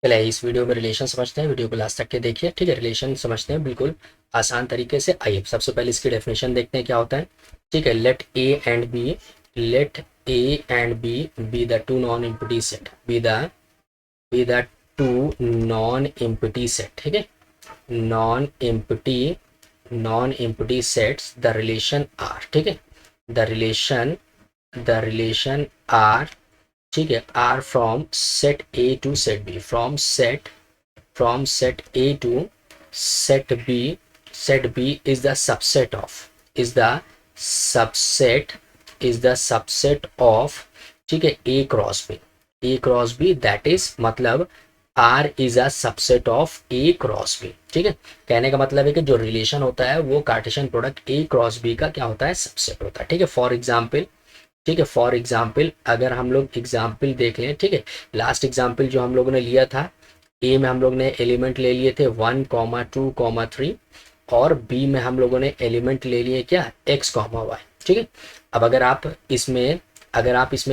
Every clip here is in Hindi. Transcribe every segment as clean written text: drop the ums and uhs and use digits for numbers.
पहले इस वीडियो में रिलेशन समझते हैं, वीडियो को लास्ट तक के देखिए। ठीक है, रिलेशन समझते हैं बिल्कुल आसान तरीके से। आइए सबसे पहले इसकी डेफिनेशन देखते हैं क्या होता है। ठीक है, let A and B be the two non empty set, B the two non empty set. ठीक है, non empty sets, the relation R. ठीक है, द रिलेशन आर, ठीक है, R from set A to set B, from set A to set B is the subset of, is the subset of, ठीक है, A cross B that is, मतलब R is a subset of A cross B. ठीक है, कहने का मतलब है कि जो रिलेशन होता है वो Cartesian product A cross B का क्या होता है, सबसेट होता है। ठीक है, फॉर एग्जाम्पल, ठीक है, फॉर एग्जाम्पल अगर हम लोग एग्जाम्पल देख लें, ठीक है, लास्ट एग्जाम्पल जो हम लोगों ने लिया था, ए में हम लोग ने एलिमेंट ले लिए थे 1, 2, 3, और बी में हम लोगों ने एलिमेंट ले लिए क्या, x, y। ठीक है, अब अगर आप इसमें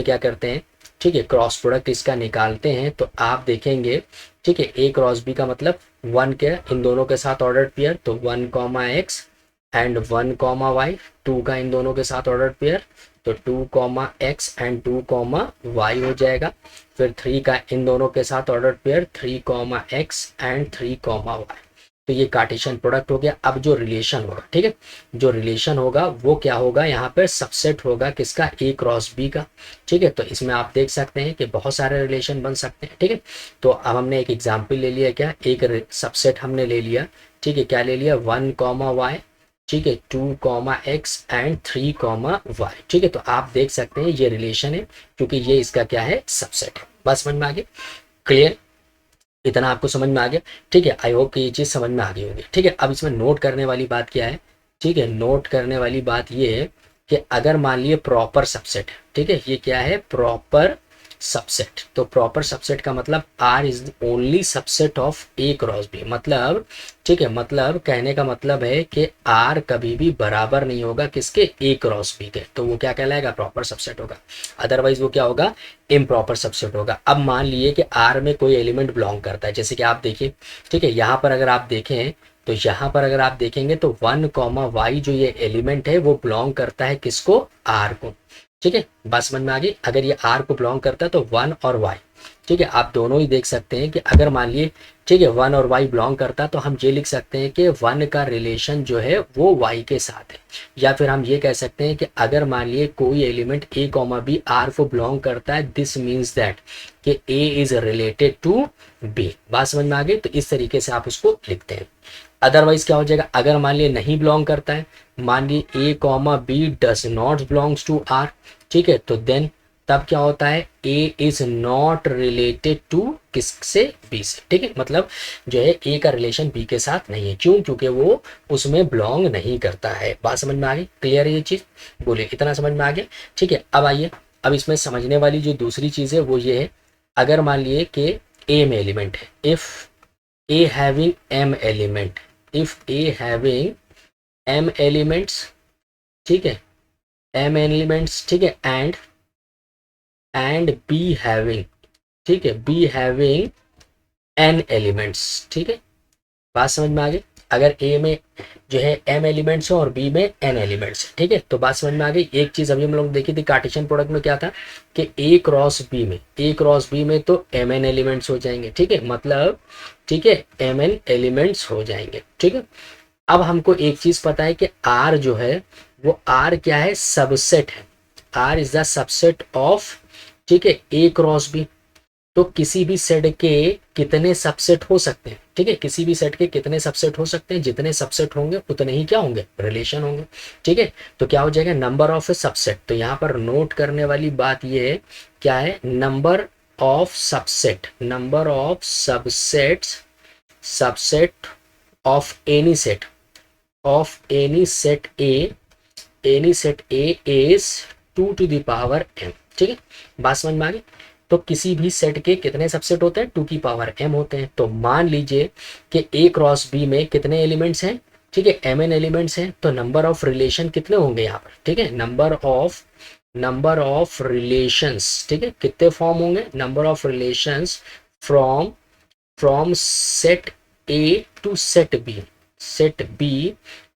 क्या करते हैं, ठीक है, क्रॉस प्रोडक्ट इसका निकालते हैं तो आप देखेंगे, ठीक है, ए क्रॉस बी का मतलब 1 के इन दोनों के साथ ऑर्डर पेयर, तो 1, x एंड 1, y, 2 का इन दोनों के साथ ऑर्डर पेयर, तो 2, x एंड 2, y हो जाएगा। फिर 3 का इन दोनों के साथ order pair 3, x and 3, y। तो ये कार्टेशियन प्रोडक्ट हो गया। अब जो रिलेशन होगा, ठीक है, जो रिलेशन होगा वो क्या होगा, यहाँ पर सबसेट होगा किसका, ए क्रॉस बी का। ठीक है, तो इसमें आप देख सकते हैं कि बहुत सारे रिलेशन बन सकते हैं। ठीक है, तो अब हमने एक एग्जाम्पल ले लिया, क्या, एक सबसेट हमने ले लिया। ठीक है, क्या ले लिया, 1, y, ठीक है, 2, x एंड 3, y। ठीक है, तो आप देख सकते हैं ये रिलेशन है क्योंकि ये इसका क्या है, सबसेट है। बस समझ में आ गया, क्लियर, इतना आपको समझ में आ गया। ठीक है, आई होप कि ये चीज़ समझ में आ गई होगी। ठीक है, अब इसमें नोट करने वाली बात क्या है, ठीक है, नोट करने वाली बात ये है कि अगर मान लिए प्रॉपर सबसेट है, ठीक है, ये क्या है, प्रॉपर सबसेट, तो प्रॉपर सबसेट का मतलब R is only subset of A cross B, मतलब, ठीक है, मतलब कहने का मतलब है कि आर कभी भी बराबर नहीं होगा किसके, ए क्रॉस बी के, तो वो क्या कहलाएगा, प्रॉपर सबसेट होगा। अदरवाइज वो क्या होगा, इम्प्रॉपर सबसेट होगा। अब मान लिए कि आर में कोई एलिमेंट बिलोंग करता है, जैसे कि आप देखिए, ठीक है, यहाँ पर अगर आप देखें तो यहाँ पर अगर आप देखेंगे तो 1, y जो ये एलिमेंट है वो बिलोंग करता है किसको, आर को। ठीक है, बात समझ में आ गई। अगर ये आर को बिलोंग करता है तो 1 और y, ठीक है, आप दोनों ही देख सकते हैं कि अगर मान लिए, ठीक है, 1 और y बिलोंग करता है तो हम ये लिख सकते हैं कि 1 का रिलेशन जो है वो y के साथ है। या फिर हम ये कह सकते हैं कि अगर मान लिए कोई एलिमेंट a, b आर को बिलोंग करता है, दिस मीन्स दैट कि a is related to b। बात समझ में आ गई, तो इस तरीके से आप उसको लिखते हैं। अदरवाइज क्या हो जाएगा, अगर मान लिए नहीं बिलोंग करता है, मान लिए a, b does not belongs to R, ठीक है, तो देन तब क्या होता है, A is not related to किससे, बी से। ठीक है, मतलब जो है ए का रिलेशन बी के साथ नहीं है, क्यों, क्योंकि वो उसमें बिलोंग नहीं करता है। बात समझ में आ गई, क्लियर है ये चीज, बोलिए इतना समझ में आ गया। ठीक है, अब आइए, अब इसमें समझने वाली जो दूसरी चीज है वो ये है, अगर मान लिए कि ए में एलिमेंट है, if A having M element, if A having M elements, ठीक है, एम एलिमेंट्स, ठीक है, एंड बी हैविंग, ठीक है, बी हैविंग एन एलिमेंट्स। ठीक है, बात समझ में आ गई। अगर ए में जो है एम एलिमेंट्स है और बी में एन एलिमेंट्स है, ठीक है, तो बात समझ में आ गई। एक चीज अभी हम लोग देखी थी कार्टेशियन प्रोडक्ट में क्या था कि ए क्रॉस बी में तो एम एन एलिमेंट्स हो जाएंगे। ठीक है, मतलब, ठीक है, एम एन एलिमेंट्स हो जाएंगे। ठीक है, अब हमको एक चीज पता है कि आर जो है वो आर क्या है, सबसेट है, R is the subset of, ठीक है, ए क्रॉस बी। तो किसी भी सेट के कितने सबसेट हो सकते हैं, ठीक है, किसी भी सेट के कितने सबसेट हो सकते हैं, जितने सबसेट होंगे उतने ही क्या होंगे, रिलेशन होंगे। ठीक है, तो क्या हो जाएगा, नंबर ऑफ ए सबसेट। तो यहाँ पर नोट करने वाली बात ये है, क्या है, number of subset, number of subset of any set A is 2 to the power m। ठीक है, बात समझ में आ गई। तो किसी भी सेट के कितने सबसेट होते हैं, 2 की पावर m होते हैं। तो मान लीजिए कि ए क्रॉस बी में कितने एलिमेंट्स हैं, ठीक है, एम एन एलिमेंट्स हैं, तो नंबर ऑफ रिलेशन कितने होंगे यहाँ पर, ठीक है, नंबर ऑफ रिलेशंस, ठीक है, कितने फॉर्म होंगे, number of relations from from set A to set B,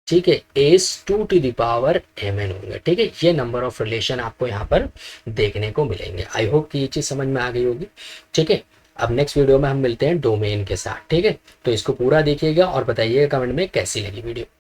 ठीक है, as two to the power M N होंगे, ठीक है। ये नंबर ऑफ रिलेशन आपको यहाँ पर देखने को मिलेंगे। आई होप कि ये चीज़ समझ में आ गई होगी, ठीक है। अब नेक्स्ट वीडियो में हम मिलते हैं डोमेन के साथ, ठीक है। तो इसको पूरा देखिएगा और बताइएगा कमेंट में कैसी लगी वीडियो।